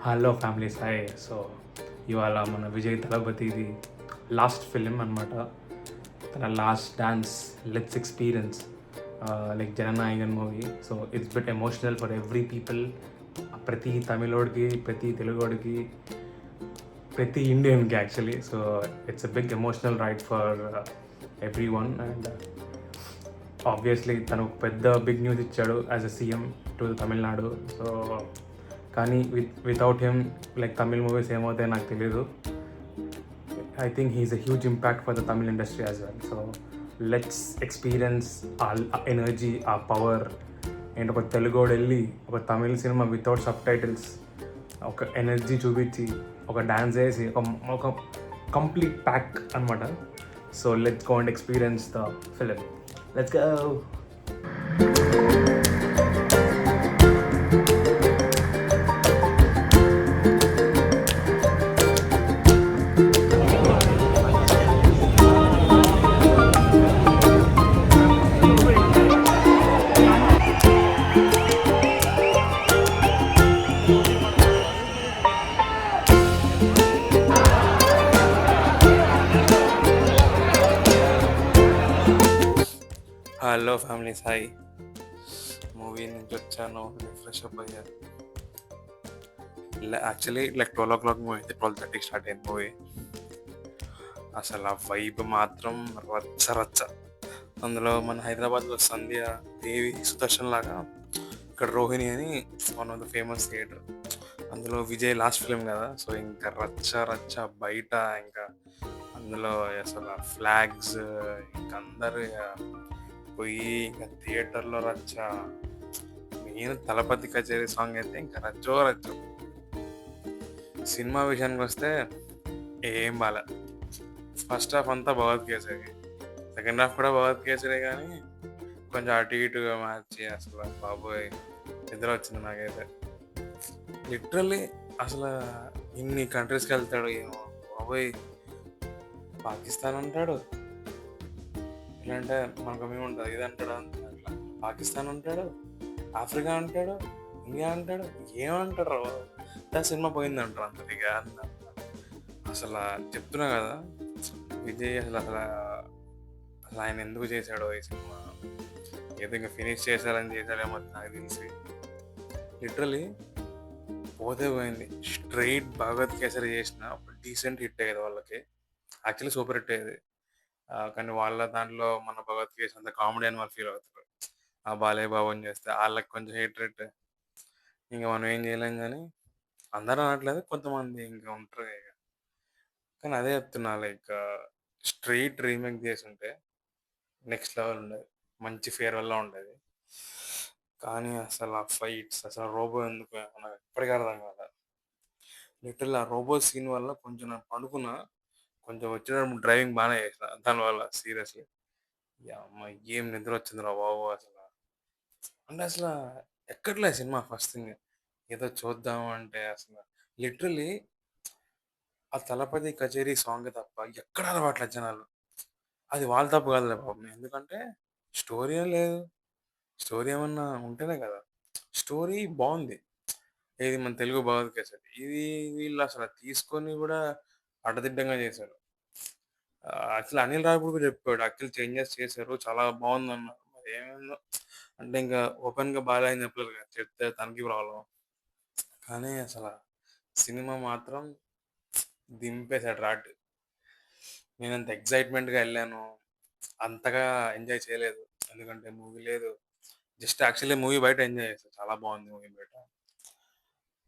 Hello family Sai. So ఇవాళ మన Vijay తలపతిది last film అనమాట. తన last dance let's experience like Jananayagan movie. So it's bit emotional for every people. ప్రతి తమిళోడికి, ప్రతి తెలుగోడికి, ప్రతి ఇండియన్కి actually. So it's a big emotional ride for every one. And obviously తను ఒక పెద్ద బిగ్ న్యూస్ ఇచ్చాడు as a CM to Tamil Nadu. So కానీ without him like Tamil movies ఏమవుతాయో నాకు తెలియదు. I think he's a huge impact for the Tamil industry as well. So let's experience ఆ energy, ఆ పవర్. అండ్ ఒక తెలుగోడు వెళ్ళి ఒక Tamil cinema without sub titles ఒక ఎనర్జీ చూపించి ఒక డ్యాన్స్ వేసి ఒక కంప్లీట్ ప్యాక్ అనమాట. So let's go and experience the film. Let's go. Hello family Sai. Movie నుంచి వచ్చాను, ఫ్రెష్ అప్ అయ్యా. యాక్చువల్లీ లైక్ 12 o'clock మూవీ అయితే 12:30 స్టార్ట్ అయింది మూవీ. అసలు ఆ వైబ్ మాత్రం రచ్చ రచ్చ. అందులో మన హైదరాబాద్లో సంధ్య, దేవి, సుదర్శన్ లాగా ఇక్కడ రోహిణి అని one of the famous theatre. అందులో విజయ్ లాస్ట్ ఫిలిం కదా. సో ఇంకా రచ్చ రచ్చ బయట. ఇంకా అందులో అసలు ఫ్లాగ్స్ ఇంకా అందరు పోయి ఇంకా థియేటర్లో రచ్చ. మెయిన్ తలపతి కచేరీ సాంగ్ అయితే ఇంకా రచ్చో రచ్చో. సినిమా విషయానికి వస్తే ఏం బాలే. ఫస్ట్ హాఫ్ అంతా భగవత్ కేసరి, సెకండ్ హాఫ్ కూడా భగవత్ కేసరి, కానీ కొంచెం అటు ఇటుగా మార్చి అసలు బాబోయ్ నిద్ర వచ్చింది నాకైతే. లిటరల్లీ అసలు ఇన్ని కంట్రీస్కి వెళ్తాడు ఏమో బాబోయ్. పాకిస్తాన్ అంటాడు, ఇలాంటే మనకు మేము ఉంటుంది ఇది అంటాడు, అట్లా పాకిస్తాన్ అంటాడు, ఆఫ్రికా అంటాడు, ఇండియా అంటాడు, ఏమంటారు సినిమా పోయింది అంటారు అందరిగా. అసలు చెప్తున్నా కదా విజయ్ అసలు అసలు అసలు ఆయన ఎందుకు చేశాడో ఈ సినిమా. ఏదో ఇంకా ఫినిష్ చేశారని చేశాడేమో నాకు తెలిసి. లిటరలీ పోతే పోయింది. స్ట్రైట్ భగవత్ కేసరి చేసిన ఒక డీసెంట్ హిట్ అయ్యేది వాళ్ళకి. యాక్చువల్లీ సూపర్ హిట్ అయ్యేది. కానీ వాళ్ళ దాంట్లో మన భగవత్ కేసరి అంత కామెడీ అని వాళ్ళు ఫీల్ అవుతారు. ఆ బాలయ్య బాబు అని చేస్తే వాళ్ళకి కొంచెం హేట్రెట్. ఇంకా మనం ఏం చేయలేం, కానీ అందరూ అనట్లేదు, కొంతమంది ఇంకా ఉంటారు ఇక. కానీ అదే చెప్తున్నా, లైక్ స్ట్రైట్ రీమేక్ చేసి ఉంటే నెక్స్ట్ లెవెల్ ఉండేది, మంచి ఫేర్వెల్లా ఉండేది. కానీ అసలు ఆ ఫైట్స్, అసలు రోబో ఎందుకు నాకు ఎప్పటికీ అర్థం కాదు. లిటరల్ ఆ రోబో సీన్ వల్ల కొంచెం నేను పండుకున్నా, కొంచెం వచ్చేటప్పుడు డ్రైవింగ్ బాగానే చేసిన దానివల్ల. సీరియస్లీ అమ్మ ఏం నిద్ర వచ్చిందిరా బాబు అసలు. అంటే అసలు ఎక్కట్లే సినిమా ఫస్ట్ థింగ్. ఏదో చూద్దాం అంటే అసలు లిటరలీ ఆ తలపతి కచేరీ సాంగ్ తప్ప ఎక్కడ అలవాట్లేదు జనాలు. అది వాళ్ళ తప్పు కాదులే పాపం. ఎందుకంటే స్టోరీ ఏం లేదు. స్టోరీ ఏమన్నా ఉంటేనే కదా. స్టోరీ బాగుంది. ఇది మన తెలుగు భగవత్ కేసరి. ఇది వీళ్ళు అసలు తీసుకొని కూడా అడ్డదిడ్డంగా చేశారు. అసలు అనిల్ రావిపూడి కూడా చెప్పాడు, యాక్చువల్ చేంజెస్ చేశారు, చాలా బాగుందన్నారు. మరి ఏమైందో అంటే ఇంకా ఓపెన్గా బాగాలేదని చెప్పలేదు కదా, చెప్తే తనకి ప్రాబ్లం. కానీ అసలు సినిమా మాత్రం దింపేశాడు రాట్. నేను అంత ఎక్సైట్మెంట్గా వెళ్ళాను, అంతగా ఎంజాయ్ చేయలేదు. ఎందుకంటే మూవీ లేదు, జస్ట్ యాక్చువల్లీ మూవీ బయట ఎంజాయ్ చేస్తాను. చాలా బాగుంది మూవీ బయట.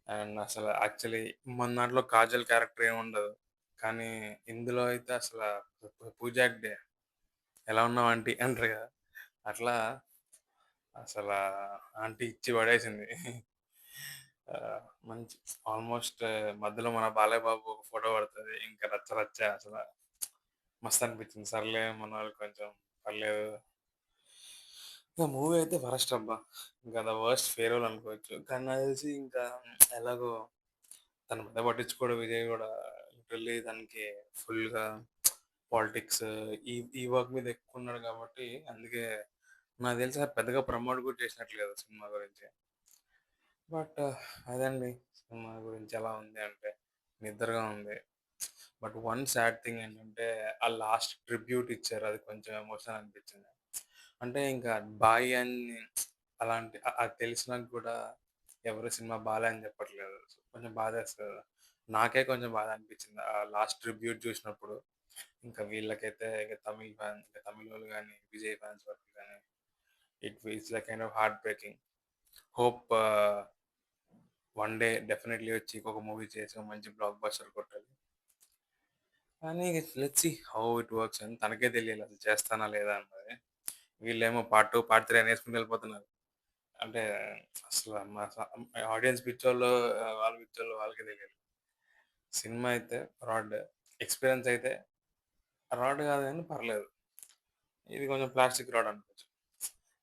అండ్ అసలు యాక్చువల్లీ మన దాంట్లో కాజల్ క్యారెక్టర్ ఏమి ఉండదు, కానీ ఇందులో అయితే అసలు పూజాక్ డే ఎలా ఉన్నావు ఆంటీ అంటారు కదా, అట్లా అసలు ఆంటీ ఇచ్చి పడేసింది. ఆ, మంచి ఆల్మోస్ట్ మధ్యలో మన బాలయ్య బాబు ఒక ఫోటో పడుతుంది, ఇంకా రచ్చ రచ్చ అసలు మస్తు అనిపించింది. సర్లే మన వాళ్ళు కొంచెం పర్లేదు. ఇంకా మూవీ అయితే ఫస్ట్ అబ్బా, ఇంకా ద వర్స్ట్ ఫేర్వెల్ అనుకోవచ్చు. కానీ నాకు తెలిసి ఇంకా ఎలాగో తను పెద్ద పట్టించుకోడు విజయ్ కూడా. లిటరల్లీ దానికి ఫుల్గా పాలిటిక్స్, ఈ వర్క్ మీద ఎక్కువ ఉన్నాడు కాబట్టి అందుకే నాకు తెలిసి పెద్దగా ప్రమోట్ కూడా చేసినట్లేదు సినిమా గురించి. బట్ అదండి, సినిమా గురించి ఎలా ఉంది అంటే నిద్రగా ఉంది. బట్ వన్ సాడ్ థింగ్ ఏంటంటే ఆ లాస్ట్ ట్రిబ్యూట్ ఇచ్చారు. అది కొంచెం ఎమోషనల్ అనిపించింది. అంటే ఇంకా 'బాయి' అని అలాంటి అది తెలిసినాక కూడా ఎవరు సినిమా బాలే అని చెప్పట్లేదు. కొంచెం బాధేస్తది కదా! నాకే కొంచెం బాధ అనిపించింది. ఆ లాస్ట్ ట్రిబ్యూట్ చూసినప్పుడు. ఇంకా వీళ్ళకైతే ఇక తమిళ్ ఫ్యాన్స్ ఇంకా తమిళోళ్ళు గాని, విజయ్ ఫ్యాన్స్ వరకు గాని it feels like kind of heart breaking. Hope one day definitely వచ్చి ఇంకొక మూవీ చేసి ఒక మంచి బ్లాక్ బస్టర్ కొట్టాలి. కానీ let's see how it works అని తనకే తెలియాలి అసలు చేస్తానా లేదా అన్నది. వీళ్ళేమో పార్ట్ 2, పార్ట్ 3 అనేసుకుంటూ వెళ్ళిపోతున్నారు. అంటే అసలు ఆడియన్స్ పిచ్చోళ్ళో వాళ్ళు పిచ్చోళ్ళో వాళ్ళకే తెలియాలి. సినిమా అయితే రాడ్. ఎక్స్‌పీరియన్స్ అయితే రాడ్ కాదు గానీ పర్లేదు. ఇది కొంచెం ప్లాస్టిక్ రాడ్ అనుకోవచ్చు.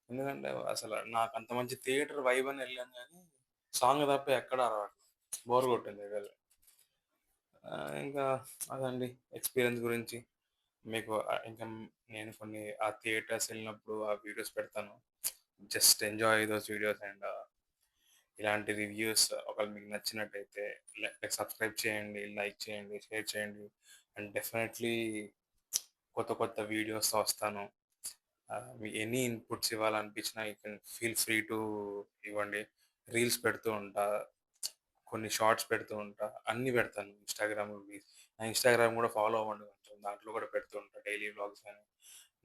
ఎందుకంటే అసలు నాకంత మంచి థియేటర్ వైబ్ అని ఎళ్ళాను గానీ, సాంగ్ తప్ప ఎక్కడ రావట్లేదు. బోర్ కొట్టింది వెళ్ళి. ఇంకా అదండి ఎక్స్‌పీరియన్స్ గురించి. మీకు ఇంకా నేను కొన్ని ఆ థియేటర్స్ ఎళ్ళినప్పుడు ఆ వీడియోస్ పెడతాను. Just enjoy those videos and ఇలాంటి రివ్యూస్ ఒకవేళ మీకు నచ్చినట్టయితే సబ్స్క్రైబ్ చేయండి, లైక్ చేయండి, షేర్ చేయండి. అండ్ డెఫినెట్‌లీ కొత్త కొత్త వీడియోస్‌తో వస్తాను. మీకు ఎనీ ఇన్‌పుట్స్ ఇవ్వాలనిపించినా you can feel free to ఇవ్వండి. రీల్స్ పెడుతూ ఉంటా. కొన్ని షార్ట్స్ పెడుతూ ఉంటా. అన్నీ పెడతాను. నా ఇన్‌స్టాగ్రామ్ కూడా ఫాలో అవ్వండి కొంచెం. దాంట్లో కూడా పెడుతూ ఉంటా డైలీ వ్లాగ్స్ అని.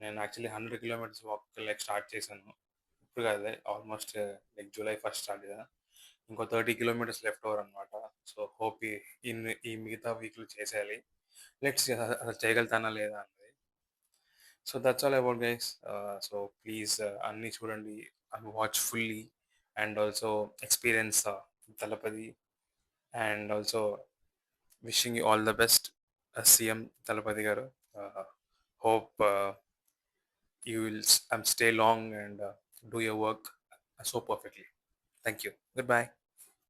నేను యాక్చువల్లీ 100 కిలోమీటర్స్ వాక్ స్టార్ట్ చేశాను. ఇప్పుడు కాదులే ఆల్మోస్ట్ జూలై ఫస్ట్ స్టార్ట్ చేశా. ఇంకో 30 కిలోమీటర్స్ లెఫ్ట్ ఓవర్ అనమాట. సో హోప్ ఈ మిగతా వీక్‌లో చేసేయాలి. లెట్స్ సీ అసలు చేయగలుగుతానా లేదా అన్నది. So that's all about guys. So please అన్నీ చూడండి. Watch fully and also experience 'Thalapathy' and also wishing you all the best CM Thalapathy garu. Hope you will stay long and do your work so perfectly. Thank you. Goodbye.